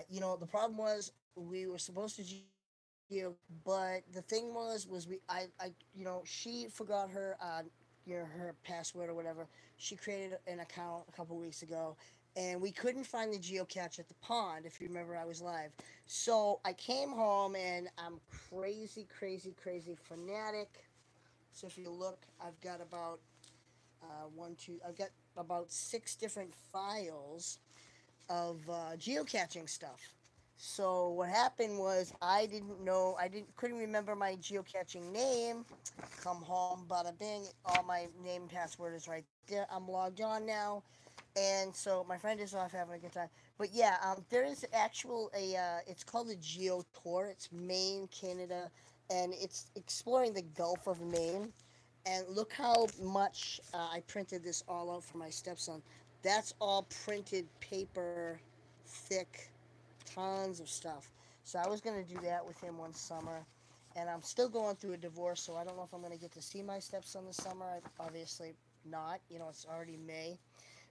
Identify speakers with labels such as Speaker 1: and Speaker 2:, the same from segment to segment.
Speaker 1: You know, the problem was we were supposed to but the thing was she forgot her her password or whatever. She created an account a couple weeks ago, and we couldn't find the geocache at the pond. If you remember, I was live, so I came home and I'm crazy, crazy, crazy fanatic. So if you look, I've got about one, two. I've got about six different files of geocaching stuff. So what happened was I didn't know I didn't couldn't remember my geocaching name. Come home, bada bing, all my name and password is right there. I'm logged on now, and so my friend is off having a good time. But yeah, there is actual a it's called the Geo Tour. It's Maine, Canada, and it's exploring the Gulf of Maine. And look how much I printed this all out for my stepson. That's all printed paper, thick, tons of stuff. So I was gonna do that with him one summer, and I'm still going through a divorce, so I don't know if I'm gonna get to see my stepson this summer. Obviously not. You know, it's already May.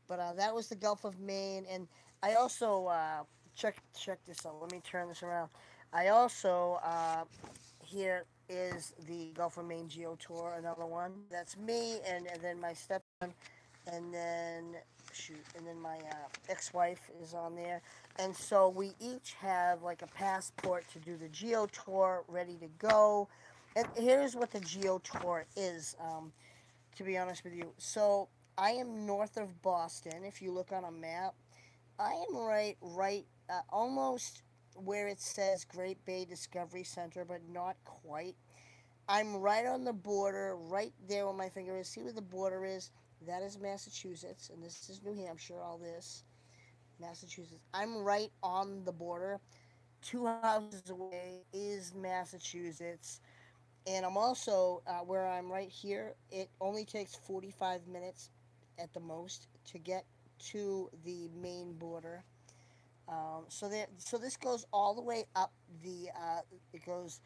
Speaker 1: But that was the Gulf of Maine, and I also check this out. Let me turn this around. I also here is the Gulf of Maine Geo Tour, another one. That's me, and then my stepson, and then and then my ex-wife is on there, and so we each have like a passport to do the Geo Tour, ready to go. And here's what the Geo Tour is. To be honest with you, so I am north of Boston. If you look on a map, I am almost where it says Great Bay Discovery Center, but not quite. I'm right on the border, right there where my finger is. See where the border is? That is Massachusetts, and this is New Hampshire, all this. Massachusetts. I'm right on the border. Two houses away is Massachusetts. And I'm also, where I'm right here, it only takes 45 minutes at the most to get to the main border. So this goes all the way up it goes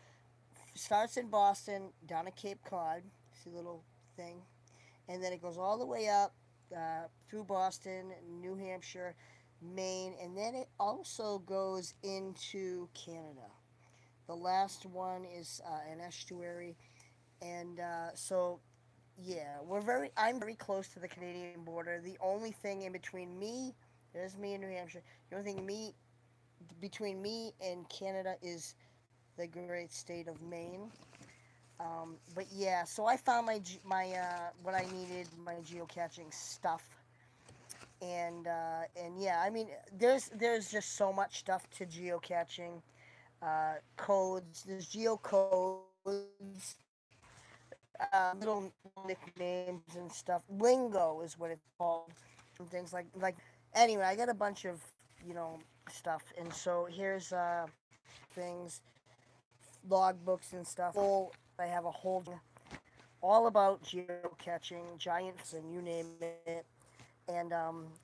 Speaker 1: starts in Boston down to Cape Cod. See the little thing, and then it goes all the way up through Boston, New Hampshire, Maine, and then it also goes into Canada. The last one is an estuary, and yeah, I'm very close to the Canadian border. The only thing in between me, there's me in New Hampshire. The only thing between me and Canada is the great state of Maine. But yeah, so I found what I needed, my geocaching stuff, and yeah, I mean, there's just so much stuff to geocaching. Codes, there's geocodes, little nicknames and stuff. Lingo is what it's called, and things like. Anyway, I got a bunch of stuff, and so here's things, logbooks and stuff. I have a whole all about geocaching, giants, and you name it. And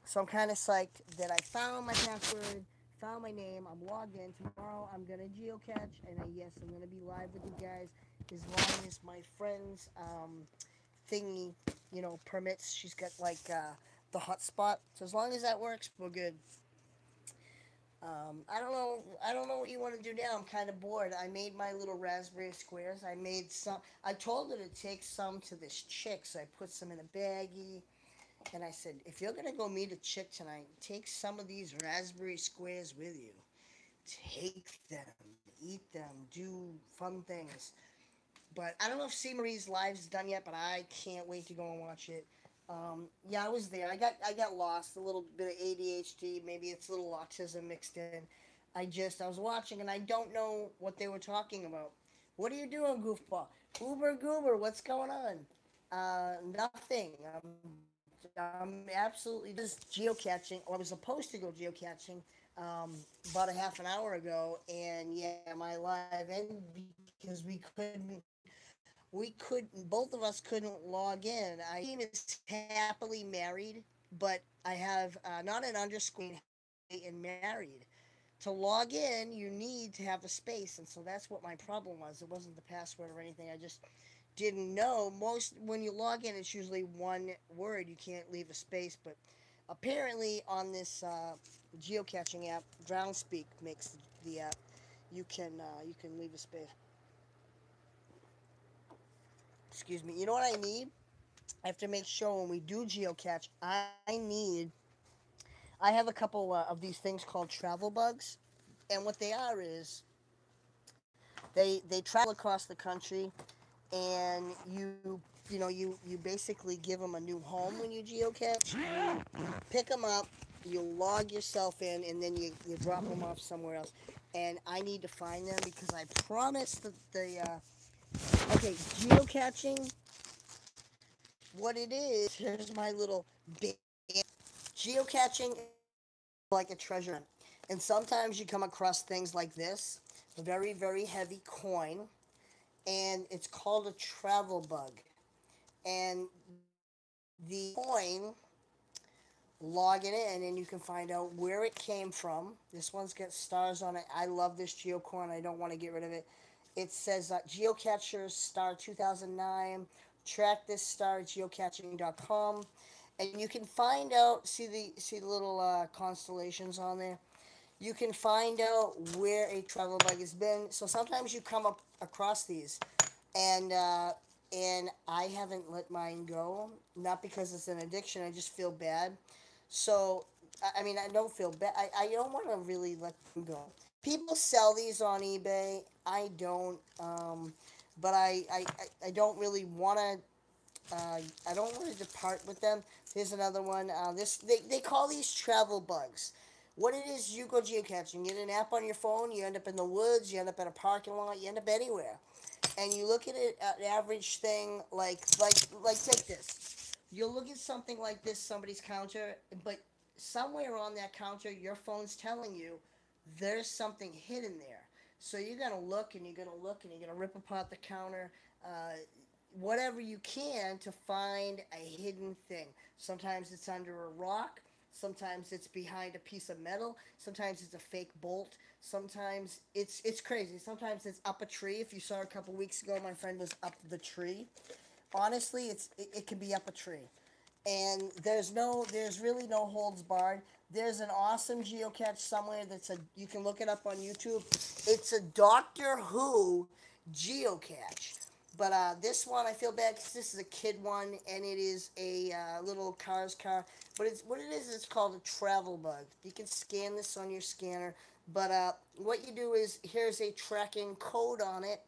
Speaker 1: so I'm kind of psyched that I found my password, found my name. I'm logged in. Tomorrow I'm gonna geocache, and yes, I'm gonna be live with you guys as long as my friend's thingy, permits. She's got like the hotspot. So as long as that works, we're good. I don't know. I don't know what you want to do now. I'm kind of bored. I made my little raspberry squares. I made some. I told her to take some to this chick, so I put some in a baggie. And I said, if you're gonna go meet a chick tonight, take some of these raspberry squares with you. Take them, eat them, do fun things. But I don't know if C Marie's live's done yet, but I can't wait to go and watch it. Yeah, I was there. I got lost a little bit of ADHD. Maybe it's a little autism mixed in. I was watching and I don't know what they were talking about. What are you doing, goofball? Uber goober, what's going on? Nothing. I'm absolutely just geocaching. Well, I was supposed to go geocaching about a half an hour ago, and yeah, my live ended because we couldn't, both of us couldn't log in. My name is happily married, but I have not an underscore happily and married. To log in, you need to have a space, and so that's what my problem was. It wasn't the password or anything. I just didn't know. Most when you log in, it's usually one word. You can't leave a space, but Apparently, on this geocaching app, Groundspeak makes the app. You can leave a space. Excuse me. You know what I need? I have to make sure when we do geocache, I have a couple of these things called travel bugs, and what they are is they travel across the country, and you basically give them a new home when you geocache. You pick them up, you log yourself in, and then you drop them off somewhere else. And I need to find them because I promised that okay, geocaching. What it is, here's my little bit. Geocaching is like a treasure hunt, and sometimes you come across things like this, a very very heavy coin, and it's called a travel bug. And the coin, log in it, and then you can find out where it came from. This one's got stars on it. I love this geocoin. I don't want to get rid of it. It says geocachers star 2009. Track this star at geocaching.com, and you can find out. See the little constellations on there. You can find out where a travel bug has been. So sometimes you come up across these, and I haven't let mine go. Not because it's an addiction. I just feel bad. So I mean, I don't feel bad. I don't want to really let them go. People sell these on eBay. I don't. But I don't really want to. I don't want to depart with them. Here's another one. They call these travel bugs. What it is, you go geocaching. You get an app on your phone. You end up in the woods. You end up in a parking lot. You end up anywhere, and you look at it, an average thing like take this. You'll look at something like this, somebody's counter, but somewhere on that counter, your phone's telling you there's something hidden there. So you're gonna look and you're gonna look and you're gonna rip apart the counter, uh, whatever you can to find a hidden thing. Sometimes it's under a rock. Sometimes it's behind a piece of metal. Sometimes it's a fake bolt. Sometimes it's crazy. Sometimes it's up a tree. If you saw a couple weeks ago, my friend was up the tree. Honestly, it can be up a tree, and there's really no holds barred. There's an awesome geocache somewhere that's a you can look it up on YouTube. It's a Doctor Who geocache. But this one I feel bad because this is a kid one, and it is a little Cars car. But it's what it is. It's called a travel bug. You can scan this on your scanner. But what you do is here's a tracking code on it.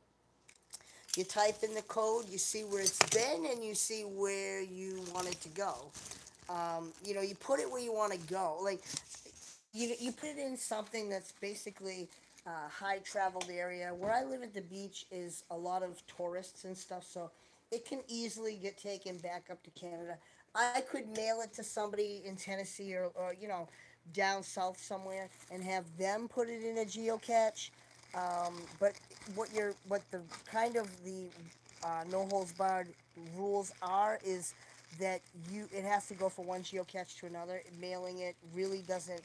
Speaker 1: You type in the code, you see where it's been, and you see where you want it to go. You put it where you want to go. Like you put it in something that's basically high traveled area. Where I live at the beach is a lot of tourists and stuff, so it can easily get taken back up to Canada. I could mail it to somebody in Tennessee or down south somewhere and have them put it in a geocache. But what the kind of the no holds barred rules are is that it has to go from one geocache to another. Mailing it really doesn't.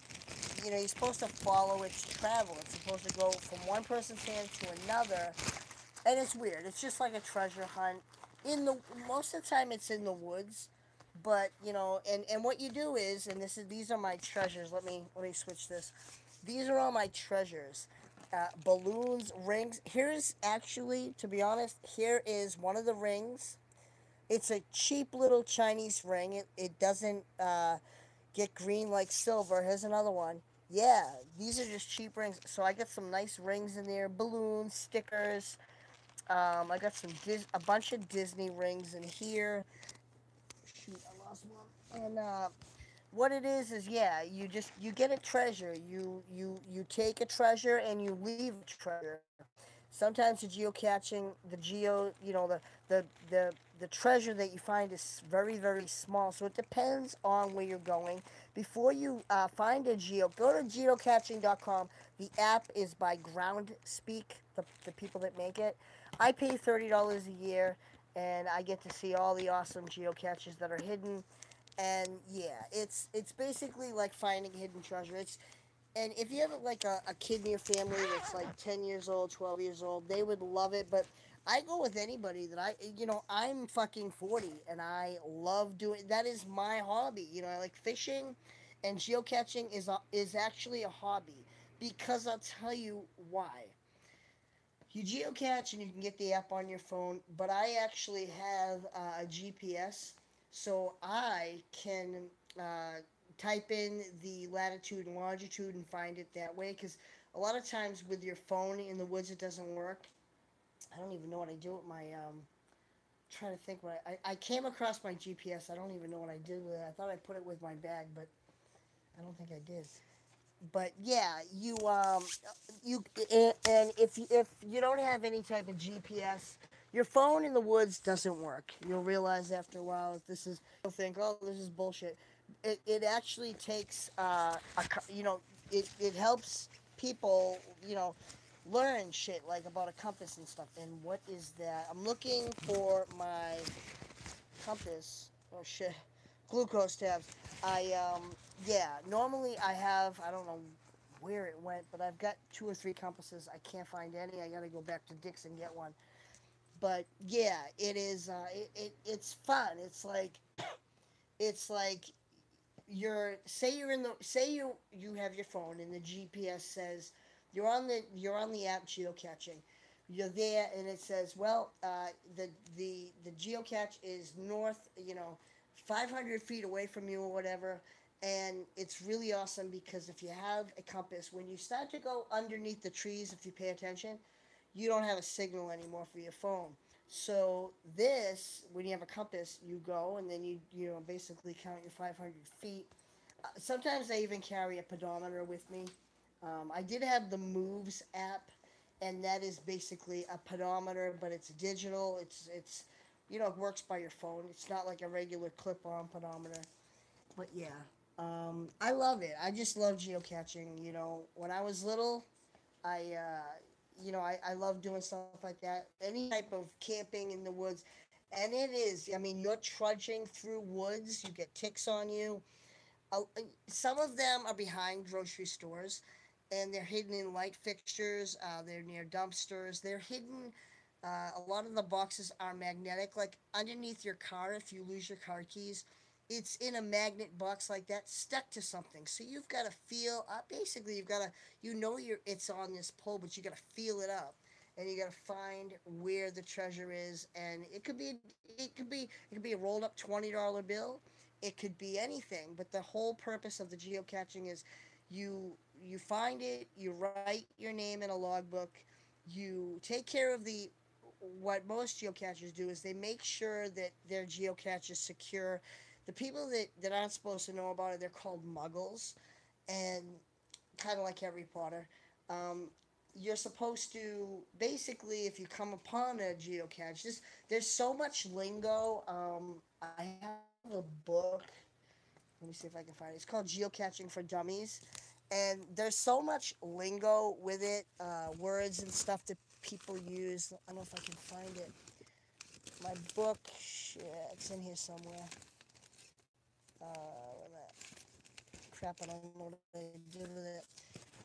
Speaker 1: You're supposed to follow its travel. It's supposed to go from one person's hand to another, and it's weird. It's just like a treasure hunt. In the Most of the time, it's in the woods, but and what you do is, and these are my treasures. Let me switch this. These are all my treasures. Balloons, rings. Here's actually, to be honest, here is one of the rings. It's a cheap little Chinese ring. It doesn't get green like silver. Here's another one. Yeah, these are just cheap rings. So I got some nice rings in there, balloons, stickers. I got a bunch of Disney rings in here. Shoot, I lost one. And what it is yeah, you get a treasure. You take a treasure and you leave a treasure. Sometimes the geocaching, the geo, the the the treasure that you find is very very small. So it depends on where you're going. Before you find a go to geocaching.com. The app is by Groundspeak, the people that make it. I pay $30 a year, and I get to see all the awesome geocaches that are hidden. And yeah, it's basically like finding hidden treasure. And if you have like a kid in your family that's like 10 years old, 12 years old, they would love it. But I go with anybody that I'm fucking 40 and I love doing that is my hobby. I like fishing and geocaching is actually a hobby because I'll tell you why. You geocache and you can get the app on your phone, but I actually have a GPS, so I can type in the latitude and longitude and find it that way. Because a lot of times with your phone in the woods, it doesn't work. I don't even know what I do with my. Trying to think what I came across my GPS. I don't even know what I did with it. I thought I put it with my bag, but I don't think I did. But yeah, you and if you don't have any type of GPS, your phone in the woods doesn't work. You'll realize after a while that this is you'll think, oh, this is bullshit. It actually takes it helps people learn shit like about a compass and stuff. And what is that? I'm looking for my compass. Oh shit, glucose tabs. Yeah. Normally I have I don't know where it went, but I've got two or three compasses. I can't find any. I gotta go back to Dick's and get one. But yeah, it is. It's fun. It's like you're in the say you have your phone and the GPS says you're on the app geocaching. You're there and it says, well, the geocache is north, 500 feet away from you or whatever. And it's really awesome because if you have a compass, when you start to go underneath the trees, if you pay attention, you don't have a signal anymore for your phone. So this, when you have a compass, you go and then you basically count your 500 feet. Sometimes I even carry a pedometer with me. I did have the Moves app, and that is basically a pedometer, but it's digital. It works by your phone. It's not like a regular clip-on pedometer. But yeah, I love it. I just love geocaching. When I was little, I love doing stuff like that. Any type of camping in the woods. And it is, I mean, you're trudging through woods, you get ticks on you. Some of them are behind grocery stores and they're hidden in light fixtures, they're near dumpsters, they're hidden. A lot of the boxes are magnetic, like underneath your car, if you lose your car keys. It's in a magnet box like that, stuck to something. So you've got to feel. Basically, you've got to. It's on this pole, but you got to feel it up, and you got to find where the treasure is. And it could be a rolled up $20 bill. It could be anything. But the whole purpose of the geocaching is, you find it, you write your name in a logbook, you take care of the what most geocachers do is they make sure that their geocache is secure. The people that aren't supposed to know about it, they're called muggles, and kind of like Harry Potter. Um, you're supposed to basically, if you come upon a geocache, there's so much lingo. I have a book. Let me see if I can find it. It's called Geocaching for Dummies, and there's so much lingo with it, words and stuff that people use. I don't know if I can find it. My book, shit, it's in here somewhere. Wait a minute. Crap, I don't know what I did with it.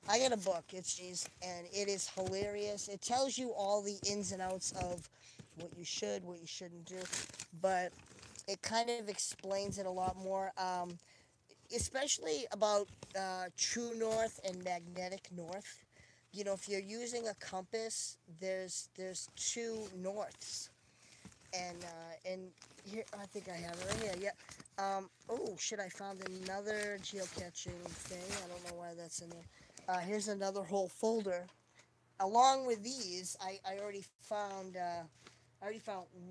Speaker 1: I got a book. It's G's, and it is hilarious. It tells you all the ins and outs of what you should, what you shouldn't do, but it kind of explains it a lot more. Especially about true north and magnetic north. If you're using a compass, there's two norths, and here I think I have it right here. Yeah. Oh shit! I found another geocaching thing. I don't know why that's in there. Here's another whole folder. Along with these, I already found.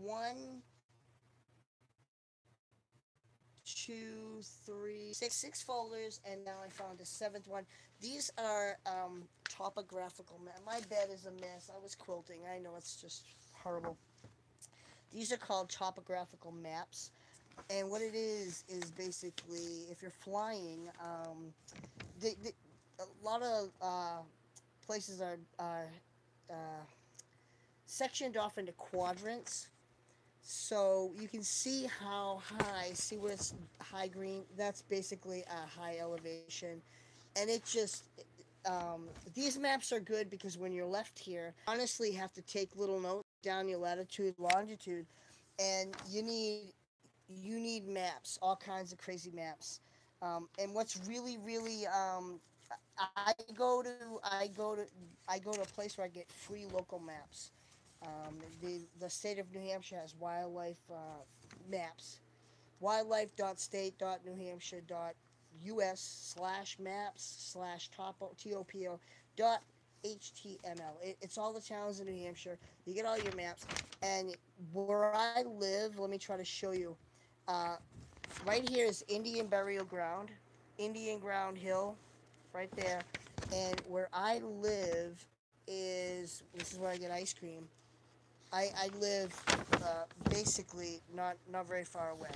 Speaker 1: One, two, three, six folders, and now I found a seventh one. These are topographical map. My bed is a mess. I was quilting. I know it's just horrible. These are called topographical maps, and what it is basically if you're flying, a lot of places are uh, sectioned off into quadrants. So you can see how high, see where it's high green? That's basically a high elevation. And it just, these maps are good because when you're left here, honestly have to take little notes down your latitude, longitude, and you need maps, all kinds of crazy maps. And what's really, really, I go to a place where I get free local maps. The state of New Hampshire has wildlife maps. wildlife.state.newhampshire.us/maps/topo dot html. It's all the towns in New Hampshire. You get all your maps, and where I live, let me try to show you. Uh, right here is Indian Burial Ground, Indian Ground Hill, right there. And where I live is, this is where I get ice cream. I live basically not very far away.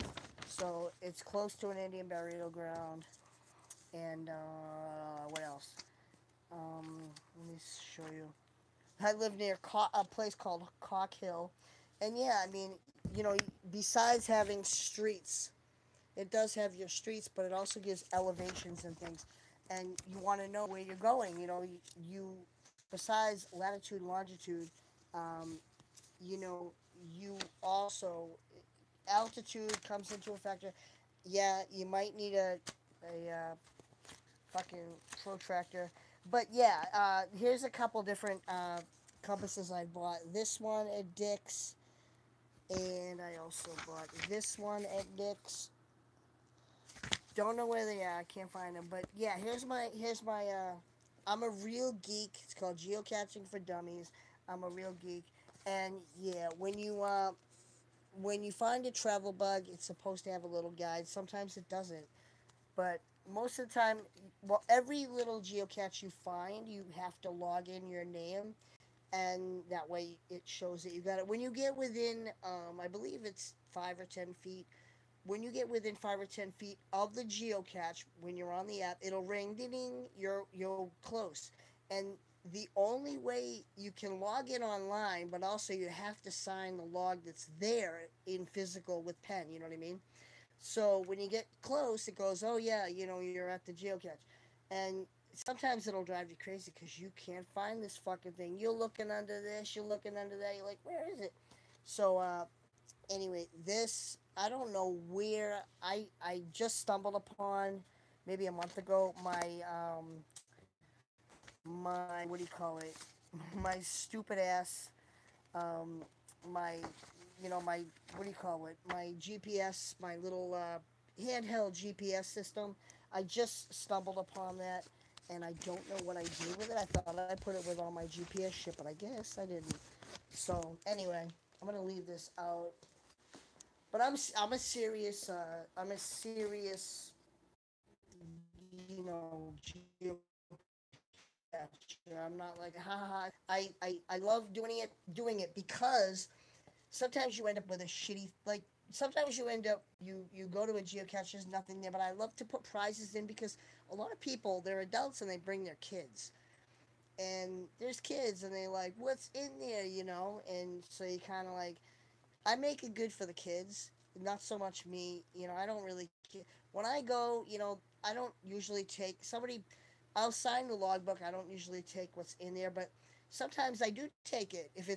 Speaker 1: So it's close to an Indian burial ground. And what else? Let me show you. I live near a place called Cock Hill. And yeah, I mean, besides having streets, it does have your streets, but it also gives elevations and things. And you want to know where you're going. You besides latitude and longitude, um, you know, you also altitude comes into a factor. Yeah, you might need a fucking protractor, but yeah, here's a couple different compasses I bought. This one at Dick's, and I also bought this one at Dick's. Don't know where they are. I can't find them. But yeah, here's my. I'm a real geek. It's called Geocaching for Dummies. I'm a real geek, and yeah, when you find a travel bug, it's supposed to have a little guide. Sometimes it doesn't, but most of the time, well, every little geocache you find, you have to log in your name, and that way it shows that you got it. When you get within, I believe it's 5 or 10 feet. When you get within 5 or 10 feet of the geocache, when you're on the app, it'll ring, ding, ding. You're close, and the only way you can log in online, but also you have to sign the log that's there in physical with pen. You know what I mean? So when you get close, it goes, oh yeah, you're at the geocache, and sometimes it'll drive you crazy because you can't find this fucking thing. You're looking under this, you're looking under that. You're like, where is it? So anyway, this I don't know where I just stumbled upon maybe a month ago my what do you call it? My stupid ass my my what do you call it? My GPS, my little handheld GPS system. I just stumbled upon that, and I don't know what I did with it. I thought I put it with all my GPS shit, but I guess I didn't. So anyway, I'm gonna leave this out. But I'm a serious geocacher. I'm not like ha. I love doing it because sometimes you end up with a shitty like sometimes you end up you go to a geocache, there's nothing there, but I love to put prizes in because a lot of people, they're adults and they bring their kids, and there's kids and they like what's in there, and so you kind of like I make it good for the kids, not so much me. I don't really when I go, I don't usually take somebody. I'll sign the logbook. I don't usually take what's in there, but sometimes I do take it. If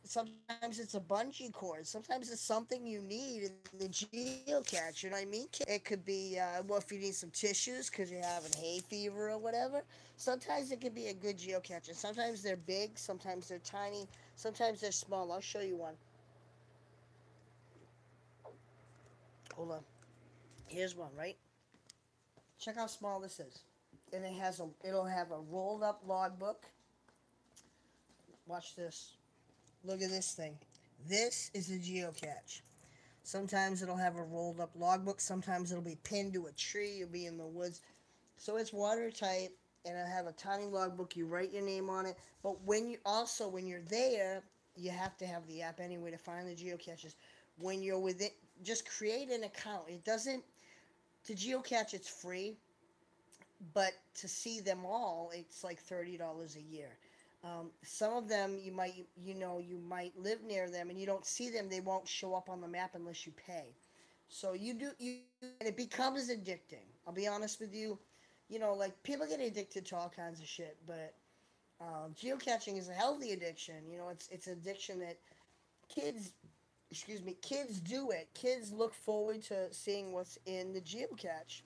Speaker 1: sometimes it's a bungee cord. Sometimes it's something you need in the geocache. You know what I mean? It could be well, if you need some tissues because you're having hay fever or whatever. Sometimes it could be a good geocache. And sometimes they're big. Sometimes they're tiny. Sometimes they're small. I'll show you one. Hold on. Here's one, right? Check how small this is. And it'll have a rolled up logbook. Watch this. Look at this thing. This is a geocache. Sometimes it'll have a rolled up logbook. Sometimes it'll be pinned to a tree. You'll be in the woods. So it's watertight, and it'll have a tiny logbook. You write your name on it. But when you're there, you have to have the app anyway to find the geocaches. When you're with it, just create an account. It doesn't to geocache. It's free, but to see them all, it's like $30 a year. Some of them you might live near them and you don't see them. They won't show up on the map unless you pay. So and it becomes addicting. I'll be honest with you. Like people get addicted to all kinds of shit, but geocaching is a healthy addiction. It's an addiction that kids, excuse me, kids do it. Kids look forward to seeing what's in the geocache,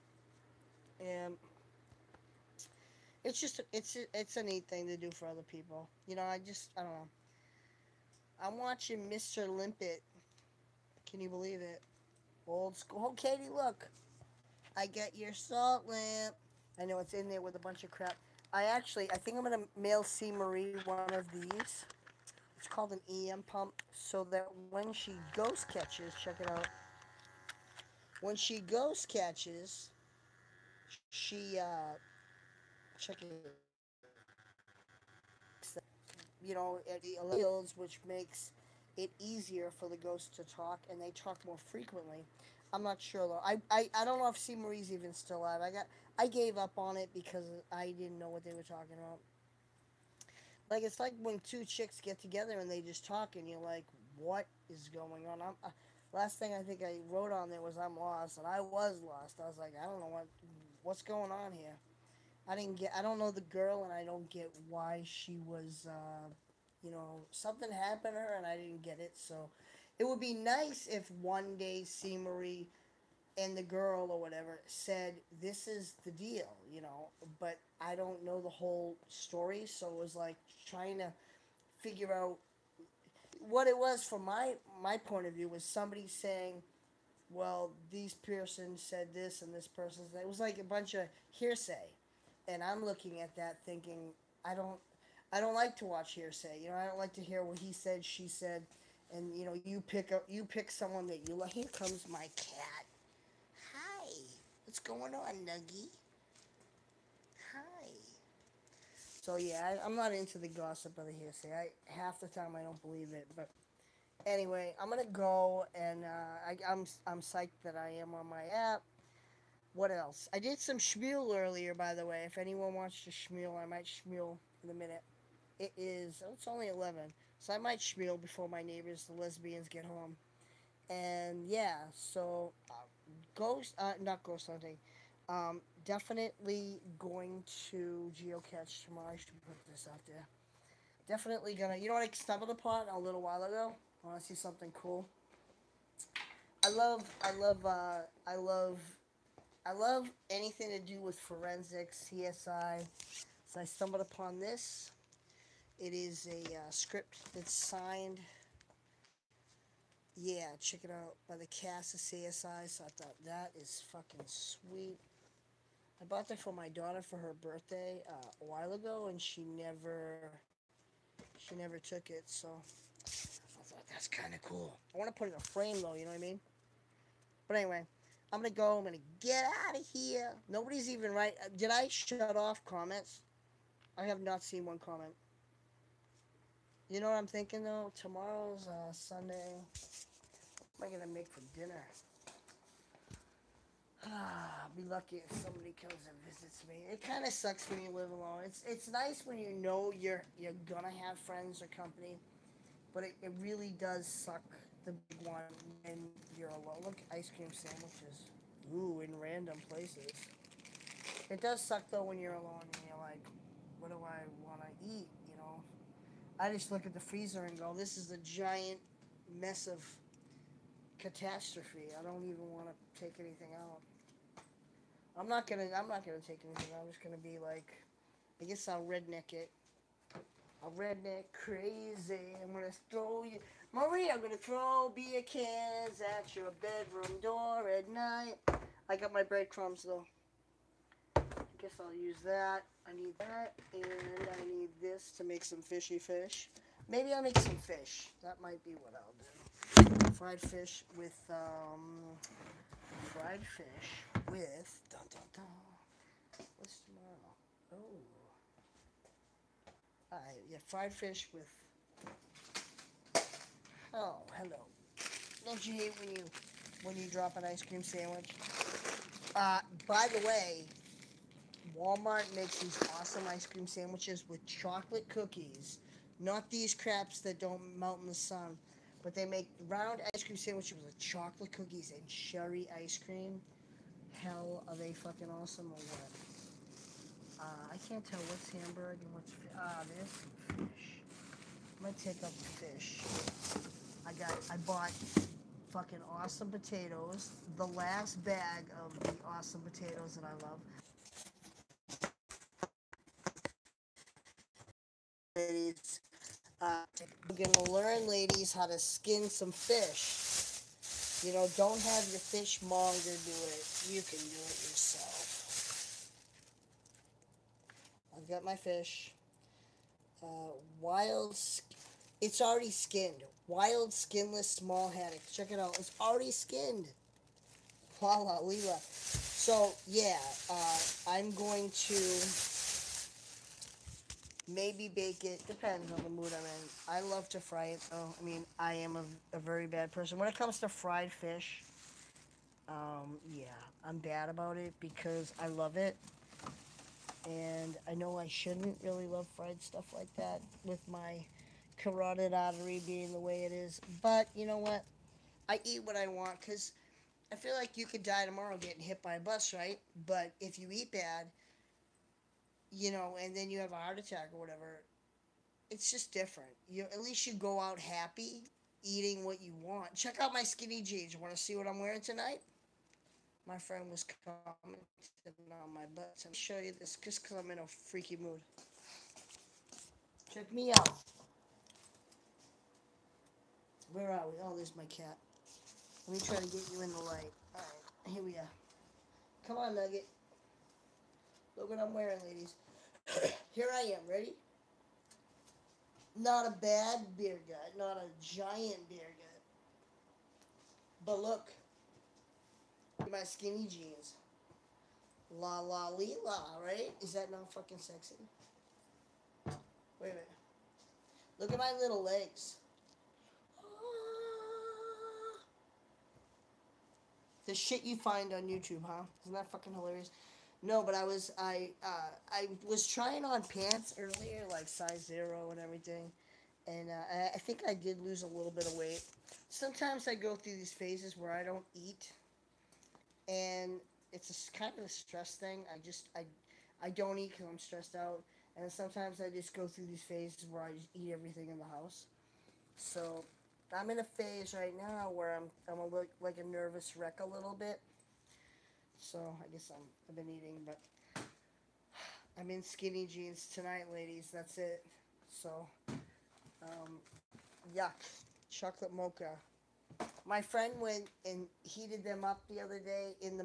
Speaker 1: and it's a neat thing to do for other people. You know, I don't know. I'm watching Mr. Limpet. Can you believe it? Old school. Oh, Katie, look. I get your salt lamp. I know it's in there with a bunch of crap. I think I'm gonna mail C Marie one of these. It's called an EM pump, so that when she ghost catches, check it out. When she ghost catches, she check it. The fields, which makes it easier for the ghosts to talk, and they talk more frequently. I'm not sure though. I don't know if C Marie's even still alive. I gave up on it because I didn't know what they were talking about. Like it's like when two chicks get together and they just talk, and you're like, what is going on? Last thing I think I wrote on there was I'm lost, and I was lost. I was like, I don't know what's going on here. I don't know the girl, and I don't get why she was, something happened to her, and I didn't get it. So, it would be nice if one day C Marie and the girl or whatever said, "This is the deal," But I don't know the whole story, so it was like trying to figure out what it was from my point of view was somebody saying, well, these person said this and this person said, it was like a bunch of hearsay, and I'm looking at that thinking, I don't I don't like to watch hearsay. I don't like to hear what he said, she said, and you pick someone that you like. Here comes my cat. Hi, what's going on, Nuggy? Hi. So yeah, I'm not into the gossip of the hearsay. I half the time I don't believe it, but anyway, I'm gonna go, and I'm psyched that I am on my app. What else? I did some schmeal earlier, by the way. If anyone wants to schmeal, I might schmeal in a minute. It's only 11, so I might schmeal before my neighbors, the lesbians, get home. And yeah, so not ghost hunting. Definitely going to geocache tomorrow. I should put this out there. Definitely gonna. You know what I stumbled upon a little while ago? I want to see something cool. I love anything to do with forensics, CSI. So I stumbled upon this. It is a script that's signed. Yeah, check it out by the cast of CSI. So I thought that is fucking sweet. I bought that for my daughter for her birthday a while ago, and she never took it. So I thought that's kind of cool. I want to put it in a frame though. You know what I mean? But anyway, I'm gonna go. I'm gonna get out of here. Nobody's even right. Did I shut off comments? I have not seen one comment. You know what I'm thinking though? Tomorrow's Sunday. What am I gonna make for dinner? I'll be lucky if somebody comes and visits me. It kind of sucks when you live alone. It's nice when you know you're gonna have friends or company, but it really does suck the big one when you're alone. Look, ice cream sandwiches. Ooh, in random places. It does suck though when you're alone and you're like, what do I want to eat? I just look at the freezer and go, this is a giant mess of catastrophe. I don't even want to take anything out. I'm not gonna take anything out. I'm just gonna be like, I guess I'll redneck it. I'll redneck crazy. I'm gonna throw you, Marie. I'm gonna throw beer cans at your bedroom door at night. I got my breadcrumbs though. I guess I'll use that. I need that, and I need this to make some fishy fish. Maybe I'll make some fish. That might be what I'll do. Fried fish with dun dun dun. What's tomorrow? Oh, yeah, fried fish with. Oh, hello. Don't you hate when you drop an ice cream sandwich? By the way, Walmart makes these awesome ice cream sandwiches with chocolate cookies. Not these craps that don't melt in the sun, but they make round ice cream sandwiches with chocolate cookies and cherry ice cream. Hell, are they fucking awesome or what? I can't tell what's hamburger and what's fish. There's some fish. I'm gonna take up the fish. I bought fucking awesome potatoes. The last bag of the awesome potatoes that I love. Ladies, we're gonna learn, ladies, how to skin some fish. You know, don't have your fishmonger do it. You can do it yourself. I've got my fish. Wild, it's already skinned. Wild skinless small haddock. Check it out. It's already skinned. La la lila. So yeah, I'm going to maybe bake it. Depends on the mood I'm in. I love to fry it though. I mean, I am a very bad person when it comes to fried fish. Yeah, I'm bad about it because I love it. And I know I shouldn't really love fried stuff like that with my carotid artery being the way it is. But you know what? I eat what I want because I feel like you could die tomorrow getting hit by a bus, right? But if you eat bad, you know, and then you have a heart attack or whatever, it's just different. You at least you go out happy eating what you want. Check out my skinny jeans. You want to see what I'm wearing tonight? My friend was commenting on my butt. Let me show you this just because I'm in a freaky mood. Check me out. Where are we? Oh, there's my cat. Let me try to get you in the light. Alright, here we are. Come on, Nugget. Look what I'm wearing, ladies. Here I am. Ready? Not a bad beer gut. Not a giant beer gut. But look. My skinny jeans. La la lee la, right? Is that not fucking sexy? Wait a minute. Look at my little legs. The shit you find on YouTube, huh? Isn't that fucking hilarious? No, but I was trying on pants earlier, like size 0 and everything, and I think I did lose a little bit of weight. Sometimes I go through these phases where I don't eat, and it's kind of a stress thing. I don't eat because I'm stressed out, and sometimes I just go through these phases where I just eat everything in the house. So I'm in a phase right now where I'm a look like a nervous wreck a little bit. So I guess I've been eating, but I'm in skinny jeans tonight, ladies. That's it. So um, yuck, chocolate mocha. My friend went and heated them up the other day in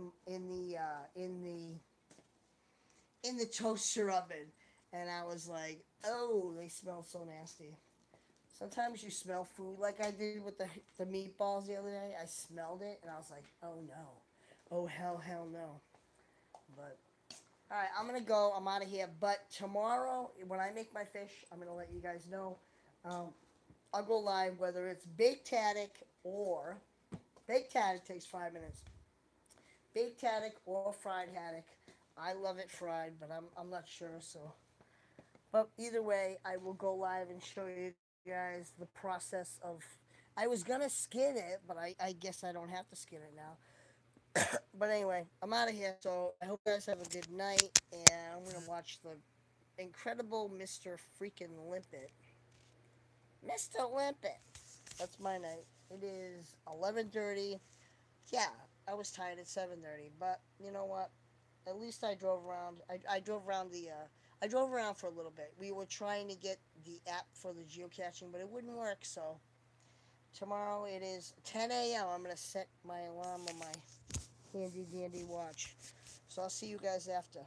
Speaker 1: the toaster oven, and I was like, oh, they smell so nasty. Sometimes you smell food like I did with the meatballs the other day. I smelled it and I was like, oh no. Oh hell no. But alright, I'm gonna go. I'm out of here. But tomorrow when I make my fish, I'm gonna let you guys know. Um, I'll go live whether it's baked haddock or baked haddock takes 5 minutes. Baked haddock or fried haddock. I love it fried, but I'm not sure, so but either way, I will go live and show you guys the process of. I was gonna skin it, but I guess I don't have to skin it now. But anyway, I'm out of here. So I hope you guys have a good night, and I'm gonna watch the incredible Mr. Freaking Limpet. Mr. Limpet. That's my night. It is 11:30. Yeah, I was tired at 7:30, but you know what? At least I drove around. I drove around the. I drove around for a little bit. We were trying to get the app for the geocaching, but it wouldn't work. So tomorrow it is 10 a.m. I'm gonna set my alarm on my handy dandy watch. So I'll see you guys after.